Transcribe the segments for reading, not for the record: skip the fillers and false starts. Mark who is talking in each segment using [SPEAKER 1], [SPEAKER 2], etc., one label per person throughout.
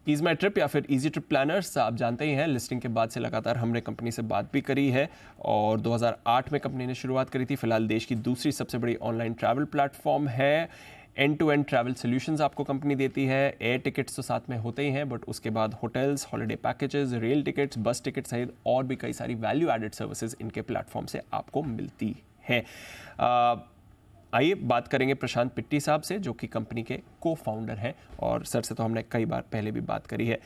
[SPEAKER 1] Ease माई trip या फिर easy trip planners, आप जानते ही हैं लिस्टिंग के बाद से लगातार हमने कंपनी से बात भी करी है और 2008 में कंपनी ने शुरुआत करी थी। फिलहाल देश की दूसरी सबसे बड़ी ऑनलाइन ट्रैवल प्लेटफॉर्म है। End to end travel solutions आपको कंपनी देती है। एयर टिकट्स तो साथ में होते ही हैं, बट उसके बाद hotels, holiday packages, rail tickets, बस टिकट सहित और भी कई सारी वैल्यू एडेड सर्विसेज इनके प्लेटफॉर्म से आपको मिलती है। आइए बात करेंगे प्रशांत पिट्टी साहब से, जो कि कंपनी के को फाउंडर हैं, और सर से तो हमने कई बार पहले भी बात करी है।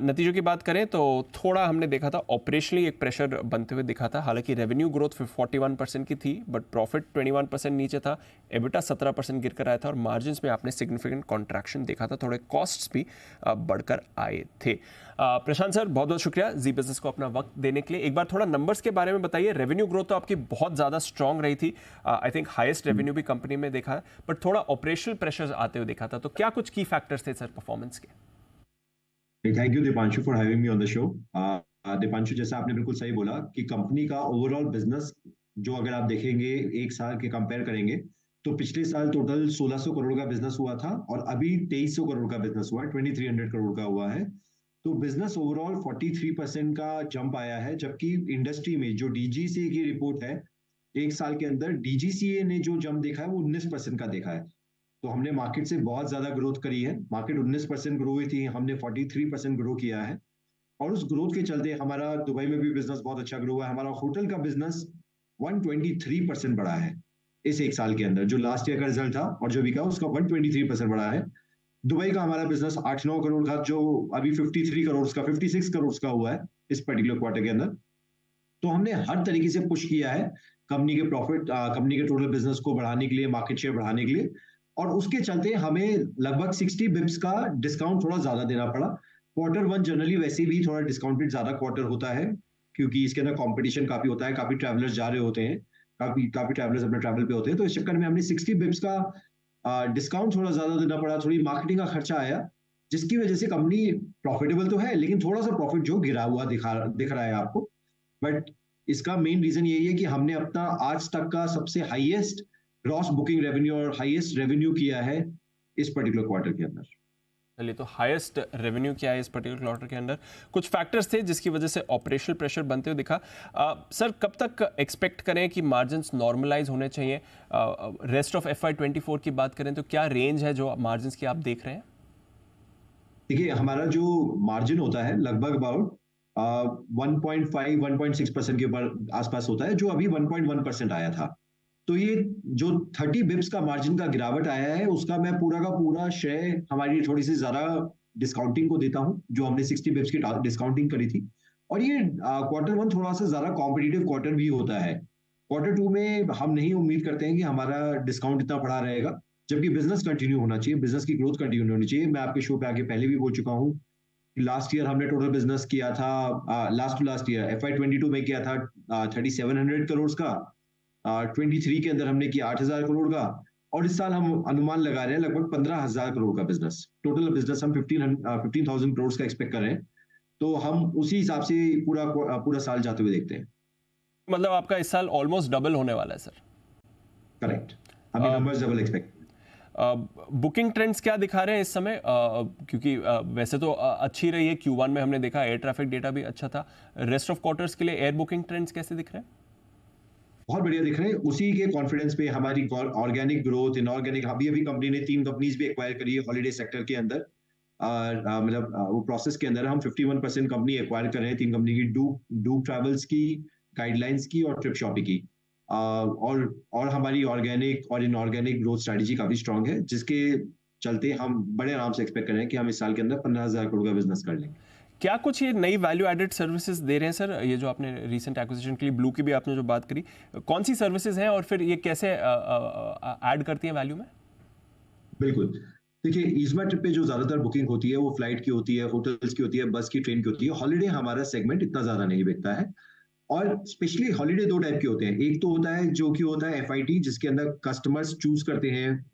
[SPEAKER 1] नतीजों की बात करें तो थोड़ा हमने देखा था ऑपरेशनली एक प्रेशर बनते हुए दिखा था। हालांकि रेवेन्यू ग्रोथ 41% की थी, बट प्रॉफिट 21% नीचे था। एबिटा 17% गिर कर आया था और मार्जिन में आपने सिग्निफिकेंट कॉन्ट्रैक्शन देखा था। थोड़े कॉस्ट्स भी बढ़कर आए थे। प्रशांत सर, बहुत बहुत शुक्रिया जी बिजनेस को अपना वक्त देने के लिए। एक बार थोड़ा नंबर्स के बारे में बताइए। रेवेन्यू ग्रोथ तो आपकी बहुत ज़्यादा स्ट्रांग रही थी, आई थिंक हाईएस्ट रेवेन्यू भी कंपनी में देखा है, बट थोड़ा ऑपरेशनल प्रेशर्स आते हुए देखा था। तो क्या कुछ की फैक्टर्स थे सर परफॉर्मेंस के?
[SPEAKER 2] Thank you Deepanshu for having me on the show. Deepanshu, जैसा आपने बिल्कुल सही बोला कि कंपनी का ओवरऑल बिजनेस जो अगर आप देखेंगे एक साल के कंपेयर करेंगे तो पिछले साल टोटल 1600 करोड़ का बिजनेस हुआ था और अभी 2300 करोड़ का बिजनेस हुआ है, 2300 करोड़ का हुआ है। तो बिजनेस ओवरऑल 43% का जंप आया है, जबकि इंडस्ट्री में जो डीजीसीए की रिपोर्ट है एक साल के अंदर डीजीसीए ने जो जंप देखा है वो 19% का देखा है। तो हमने मार्केट से बहुत ज्यादा ग्रोथ करी है। मार्केट 19% ग्रो हुई थी, हमने 43% ग्रो किया है। और उस ग्रोथ के चलते हमारा दुबई में भी बिजनेस बहुत अच्छा ग्रो हुआ है। हमारा होटल का बिजनेस 123% बढ़ा है इस एक साल के अंदर। जो लास्ट ईयर का रिजल्ट था और जो भी का उसका 123% बढ़ा है। दुबई का हमारा बिजनेस 8-9 करोड़ का, जो अभी 53 करोड़ का, 56 करोड़ का हुआ है इस पर्टिकुलर क्वार्टर के अंदर। तो हमने हर तरीके से पुश किया है कंपनी के प्रॉफिट, कंपनी के टोटल बिजनेस को बढ़ाने के लिए, मार्केट शेयर बढ़ाने के लिए। और उसके चलते हमें लगभग 60 बिप्स का डिस्काउंट थोड़ा ज्यादा देना पड़ा। क्वार्टर वन जनरली वैसे भी थोड़ा डिस्काउंटेड ज्यादा क्वार्टर होता है, क्योंकि इसके अंदर कंपटीशन काफी होता है, काफी ट्रैवलर्स जा रहे होते हैं, काफी काफी ट्रैवलर्स अपने ट्रैवल पे होते हैं। तो इस चक्कर में हमने 60 बिप्स का डिस्काउंट थोड़ा ज्यादा देना पड़ा, थोड़ी मार्केटिंग का खर्चा आया, जिसकी वजह से कंपनी प्रॉफिटेबल तो है लेकिन थोड़ा सा प्रॉफिट जो गिरा हुआ दिख रहा है आपको। बट इसका मेन रीजन यही है कि हमने अपना आज तक का सबसे हाईएस्ट ग्रॉस बुकिंग रेवेन्यू और हाईएस्ट रेवेन्यू किया है इस पर्टिकुलर क्वार्टर के अंदर।
[SPEAKER 1] चलिए, तो हाईएस्ट रेवेन्यू क्या है इस पर्टिकुलर क्वार्टर के अंदर। कुछ फैक्टर्स थे जिसकी वजह से ऑपरेशनल प्रेशर बनते हुए दिखा। सर, कब तक एक्सपेक्ट करें कि मार्जिन्स नॉर्मलाइज होने चाहिए? रेस्ट ऑफ FY24 की बात करें तो क्या रेंज है जो मार्जिन्स की आप देख रहे हैं?
[SPEAKER 2] देखिए, हमारा जो मार्जिन होता है लगभग अबाउट 1.5-1.6% के आसपास होता है, जो अभी 1.1% आया था। तो ये जो 30 बिप्स का मार्जिन का गिरावट आया है उसका मैं पूरा का पूरा श्रेय हमारी थोड़ी सी ज्यादा डिस्काउंटिंग को देता हूं, जो हमने 60 बिप्स की डिस्काउंटिंग करी थी। और ये क्वार्टर वन थोड़ा सा ज्यादा कॉम्पिटिटिव क्वार्टर भी होता है। क्वार्टर टू में हम नहीं उम्मीद करते हैं कि हमारा डिस्काउंट इतना बढ़ा रहेगा, जबकि बिजनेस कंटिन्यू होना चाहिए, बिजनेस की ग्रोथ कंटिन्यू होनी चाहिए। मैं आपके शो पे आगे पहले भी बोल चुका हूँ, लास्ट ईयर हमने टोटल बिजनेस किया था, last to last year FY22 में किया था 3700 करोड़ का। 23 के अंदर हमने किया 8000 करोड़ का। और इस साल हम अनुमान लगा रहे हैं लगभग 15000 करोड़ का बिजनेस। टोटल बिजनेस हम 15,000 करोड़ का एक्सपेक्ट कर रहे हैं। तो हम उसी हिसाब से पूरा पूरा साल जाते हुए देखते हैं।
[SPEAKER 1] मतलब आपका इस साल ऑलमोस्ट डबल होने वाला है सर।
[SPEAKER 2] करेक्ट, अभी numbers double expect.
[SPEAKER 1] Booking trends क्या दिखा रहे हैं इस समय? क्योंकि वैसे तो अच्छी रही है, Q1 में हमने देखा एयर ट्रैफिक डेटा भी अच्छा था। रेस्ट ऑफ क्वार्टर्स के लिए एयर बुकिंग ट्रेंड्स कैसे दिख रहे हैं?
[SPEAKER 2] बहुत बढ़िया दिख रहे हैं। उसी के कॉन्फिडेंस पे हमारी ऑर्गेनिक ग्रोथ, इनऑर्गेनिक, अभी अभी कंपनी ने 3 कंपनीज भी एक्वायर करी है हॉलिडे सेक्टर के अंदर। मतलब वो प्रोसेस के अंदर हम 51% कंपनी एक्वायर कर रहे हैं, 3 कंपनी की, डू ट्रैवल्स की, गाइडलाइंस की और ट्रिप शॉपी की। और हमारी ऑर्गेनिक और इनऑर्गेनिक ग्रोथ स्ट्रेटेजी काफी स्ट्रांग है, जिसके चलते हम बड़े आराम से एक्सपेक्ट कर रहे हैं कि हम इस साल के अंदर 15,000 करोड़ का बिजनेस कर लेंगे।
[SPEAKER 1] क्या कुछ ये नई वैल्यू एडेड सर्विसेज दे रहे हैं सर? ये जो आपने रिसेंट एक्विजिशन के लिए ब्लू की भी आपने जो बात करी, कौन सी सर्विसेज हैं और फिर ये कैसे ऐड करती हैं वैल्यू में?
[SPEAKER 2] बिल्कुल। देखिए, ईज़मा ट्रिप पे जो ज्यादातर बुकिंग होती है वो फ्लाइट की होती है, होटल्स की होती है, बस की, ट्रेन की होती है। हॉलिडे हमारा सेगमेंट इतना ज्यादा नहीं बिकता है। और स्पेशली हॉलिडे 2 टाइप के होते हैं। एक तो होता है जो कि होता है FIT, जिसके अंदर कस्टमर्स चूज करते हैं,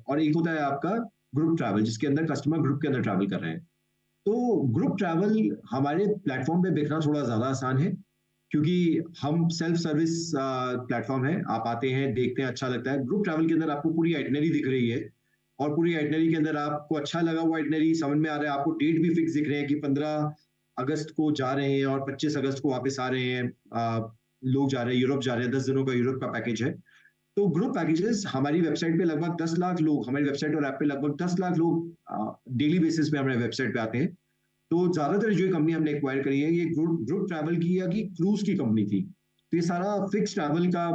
[SPEAKER 2] और एक होता है आपका ग्रुप ट्रैवल, जिसके अंदर कस्टमर ग्रुप के अंदर ट्रैवल कर रहे हैं। तो ग्रुप ट्रैवल हमारे प्लेटफॉर्म पे बिकना थोड़ा ज्यादा आसान है, क्योंकि हम सेल्फ सर्विस प्लेटफॉर्म है। आप आते हैं, देखते हैं, अच्छा लगता है। ग्रुप ट्रैवल के अंदर आपको पूरी आइटनरी दिख रही है, और पूरी आइटनरी के अंदर आपको अच्छा लगा वो आइटनरी समझ में आ रहा है, आपको डेट भी फिक्स दिख रहे हैं कि 15 अगस्त को जा रहे हैं और 25 अगस्त को वापस आ रहे हैं, लोग जा रहे हैं, यूरोप जा रहे हैं, 10 दिनों का यूरोप का पैकेज है। तो ग्रुप पैकेजेस हमारी वेबसाइट पे लगभग 10 लाख लोग, हमारी वेबसाइट और ऐप पे लगभग 10 लाख लोग डेली बेसिस पे हमारे वेबसाइट पे आते हैं। तो ज्यादातर जो कंपनी हमने एक्वायर करी है ये ग्रुप ट्रैवल की या कि क्रूज की कंपनी थी। तो ये सारा फिक्स ट्रैवल का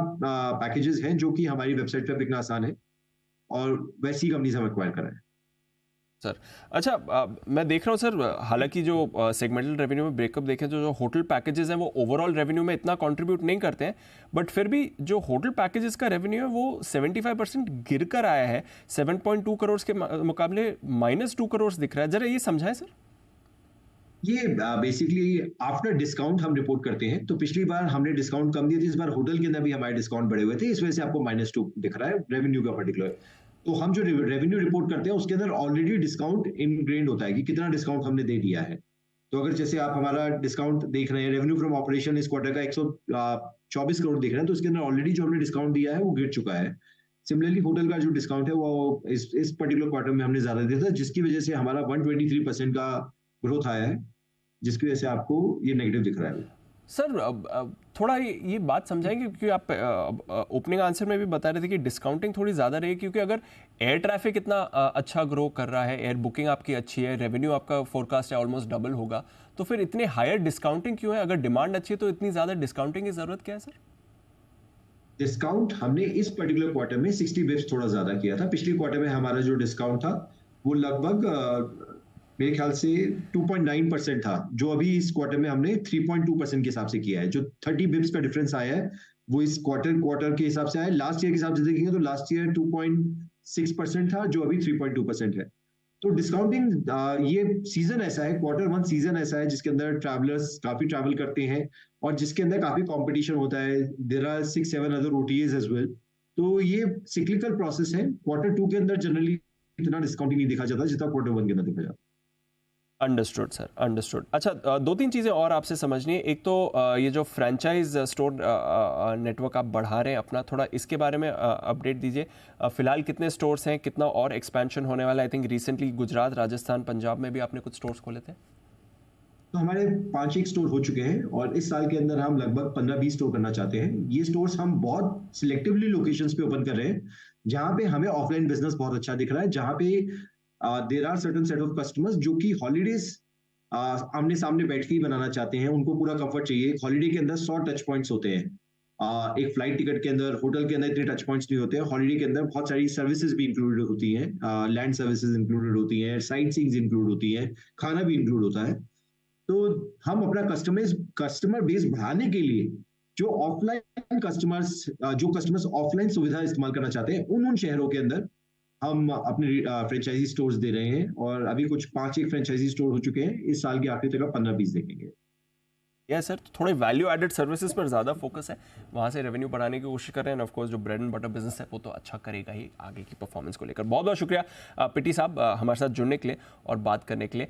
[SPEAKER 2] पैकेजेस हैं जो कि हमारी वेबसाइट पे बिकना आसान है और वैसी कंपनी से हम एक्वायर कर रहे हैं
[SPEAKER 1] सर। अच्छा, मैं देख रहा हूँ सर, हालांकि जो सेगमेंटल रेवेन्यू में ब्रेकअप देखें तो जो होटल पैकेजेस हैं वो ओवरऑल रेवेन्यू में इतना कंट्रीब्यूट नहीं करते हैं, बट फिर भी जो होटल पैकेजेस का रेवेन्यू है वो 75% गिर कर आया है। 7.2 करोड़ के मुकाबले -2 करोड़ दिख रहा है। जरा ये समझाएं सर।
[SPEAKER 2] ये बेसिकली आफ्टर डिस्काउंट हम रिपोर्ट करते हैं। तो पिछली बार हमने डिस्काउंट कम दिए थे, इस बार होटल के अंदर भी हमारे डिस्काउंट बढ़े हुए थे, इस वजह से आपको -2 दिख रहा है रेवेन्यू का पर्टिकुलर। तो हम जो रेवेन्यू रिपोर्ट करते हैं उसके अंदर ऑलरेडी डिस्काउंट इनग्रेन्ड होता है कि कितना डिस्काउंट हमने दे दिया है। तो अगर जैसे आप हमारा डिस्काउंट देख रहे हैं, रेवेन्यू फ्रॉम ऑपरेशन इस क्वार्टर का 124 करोड़ देख रहे हैं, तो उसके अंदर ऑलरेडी जो हमने डिस्काउंट दिया है वो गिर चुका है। सिमिलरली होटल का जो डिस्काउंट है वो इस पर्टिकुलर क्वार्टर में हमने ज्यादा दिया था, जिसकी वजह से हमारा 123% का ग्रोथ आया है, जिसकी वजह से आपको ये नेगेटिव दिख रहा है।
[SPEAKER 1] सर अब थोड़ा ये बात समझाएंगे, क्योंकि आप ओपनिंग आंसर में भी बता रहे थे कि डिस्काउंटिंग थोड़ी ज़्यादा रही है, क्योंकि अगर एयर ट्रैफिक इतना अच्छा ग्रो कर रहा है, एयर बुकिंग आपकी अच्छी है, रेवेन्यू आपका फोरकास्ट है ऑलमोस्ट डबल होगा, तो फिर इतने हायर डिस्काउंटिंग क्यों है? अगर डिमांड अच्छी है तो इतनी ज़्यादा डिस्काउंटिंग की ज़रूरत क्या है सर?
[SPEAKER 2] डिस्काउंट हमने इस पर्टिकुलर क्वार्टर में 60 बिप्स थोड़ा ज्यादा किया था। पिछले क्वार्टर में हमारा जो डिस्काउंट था वो लगभग मेरे ख्याल से 2.9% था, जो अभी इस क्वार्टर में हमने 3.2% के हिसाब से किया है। जो 30 बिप्स का डिफरेंस आया है वो इस क्वार्टर के हिसाब से आया है। लास्ट ईयर के हिसाब से देखेंगे तो लास्ट ईयर 2.6% था, जो अभी 3.2% है। तो डिस्काउंटिंग ये सीजन ऐसा है, Q1 सीजन ऐसा है जिसके अंदर ट्रैवलर्स काफी ट्रैवल करते हैं और जिसके अंदर काफी कंपटीशन होता है। There are 6-7 other OTAs as well. तो ये सिक्लिकल प्रोसेस है। Q2 के अंदर जनरली इतना डिस्काउंटिंग नहीं देखा जाता जितना Q1 के अंदर देखा जाता।
[SPEAKER 1] Understood sir, understood. अच्छा, 2-3 चीज़ें और आपसे समझनी है। एक तो ये जो फ्रेंचाइज स्टोर नेटवर्क आप बढ़ा रहे हैं अपना, थोड़ा इसके बारे में अपडेट दीजिए। फिलहाल कितने स्टोर्स हैं, कितना और एक्सपेंशन होने वाला है? I think recently Gujarat, Rajasthan, Punjab में भी आपने कुछ स्टोर्स खोले थे।
[SPEAKER 2] तो हमारे 5-1 स्टोर हो चुके हैं और इस साल के अंदर हम लगभग 15-20 स्टोर करना चाहते हैं। ये स्टोर्स हम बहुत सिलेक्टिवली लोकेशंस पे ओपन कर रहे हैं, जहां पे हमें ऑफलाइन बिजनेस बहुत अच्छा दिख रहा है, जहां पे there are certain set of customers जो कि हॉलीडेज आमने सामने बैठ के ही बनाना चाहते हैं। उनको पूरा कंफर्ट चाहिए। हॉलीडे के अंदर 100 टच पॉइंट्स होते हैं। एक फ्लाइट टिकट के अंदर, होटल के अंदर इतने टच पॉइंट्स नहीं होते हैं। हॉलीडे के अंदर बहुत सारी सर्विसेज भी इंक्लूडेड होती हैं, लैंड सर्विसेज इंक्लूडेड होती हैं, साइट सीइंग्स इंक्लूड होती हैं, खाना भी इंक्लूड होता है। तो हम अपना कस्टमर बेस बढ़ाने के लिए जो कस्टमर्स ऑफलाइन सुविधा इस्तेमाल करना चाहते हैं, उन शहरों के अंदर हम अपने फ्रेंचाइजी स्टोर्स दे रहे हैं और अभी कुछ 5-1 फ्रेंचाइजी स्टोर हो चुके हैं। इस साल के आखिरी तक 15-20 देखेंगे।
[SPEAKER 1] यस सर, थोड़े वैल्यू एडेड सर्विसेज पर ज़्यादा फोकस है, वहाँ से रेवेन्यू बढ़ाने की कोशिश कर रहे हैं। ऑफ कोर्स जो ब्रेड एंड बटर बिजनेस है वो तो अच्छा करेगा ही आगे की परफॉर्मेंस को लेकर। बहुत बहुत शुक्रिया पिटी साहब हमारे साथ जुड़ने के लिए और बात करने के लिए।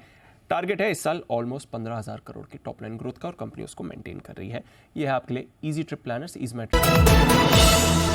[SPEAKER 1] टारगेट है इस साल ऑलमोस्ट 15,000 करोड़ की टॉप लाइन ग्रोथ का और कंपनी उसको मेंटेन कर रही है। ये है आपके लिए इजी ट्रिप प्लानर्स, ईज माई ट्रिप।